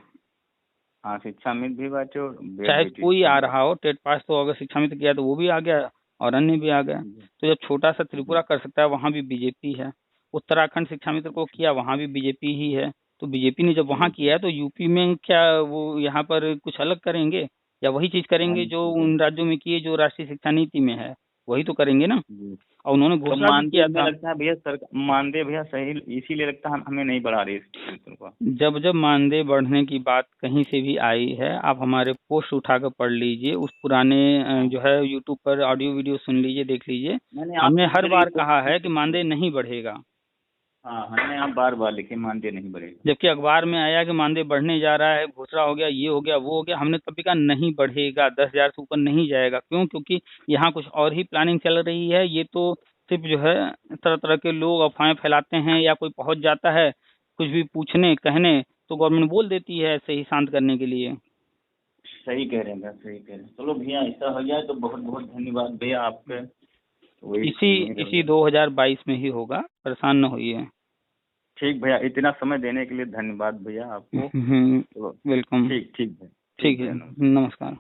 हाँ शिक्षा मित्र भी बाटे और बेट चाहे बेटी कोई आ सब रहा हो। टेट पास तो अगर शिक्षा मित्र किया तो वो भी आ गया और अन्य भी आ गया। बाटे। तो जब छोटा सा त्रिपुरा जी कर सकता है, वहां भी बीजेपी है। उत्तराखंड शिक्षा मित्र को किया, वहां भी बीजेपी ही है। तो बीजेपी ने जब वहां जी किया है तो यूपी में क्या वो यहाँ पर कुछ अलग करेंगे, या वही चीज हाँ करेंगे जो जी उन राज्यों में किए जो राष्ट्रीय शिक्षा नीति में है, वही तो करेंगे ना। जी। और उन्होंने तो घोषणा भी मानदेय किया में था। लगता है भैया सरकार मानदेय भैया सही इसीलिए लगता है हमें नहीं बढ़ा रही शिक्षा मित्रों का। जब जब मानदेय बढ़ने की बात कहीं से भी आई है, आप हमारे पोस्ट उठाकर पढ़ लीजिए, उस पुराने हाँ जो है यूट्यूब पर ऑडियो वीडियो सुन लीजिए, देख लीजिए। मैंने आप हमने हर लिखे बार रही कहा है कि मानदेय नहीं बढ़ेगा, हाँ हमने आप बार बार लिखे मानदेय नहीं बढ़ेगा। जबकि अखबार में आया कि मानदेय बढ़ने जा रहा है, घोषणा हो गया, ये हो गया, वो हो गया। हमने तब भी कहा नहीं बढ़ेगा, 10,000 से ऊपर नहीं जाएगा। क्यों? क्योंकि यहाँ कुछ और ही प्लानिंग चल रही है। ये तो सिर्फ जो है तरह तरह के लोग अफवाहें फैलाते हैं, या कोई पहुंच जाता है कुछ भी पूछने कहने, तो गवर्नमेंट बोल देती है ऐसे ही शांत करने के लिए। सही कह रहे हैं भैया सही कह रहे हैं। चलो भैया ऐसा हो जाए तो बहुत बहुत धन्यवाद भैया आपके। वही इसी उम्मीद है इसी भैया। 2022 में ही होगा, परेशान न होइए। ठीक भैया इतना समय देने के लिए धन्यवाद भैया आपको। चलो वेलकम। ठीक ठीक है ठीक भैया है, नमस्कार। नमस्कार।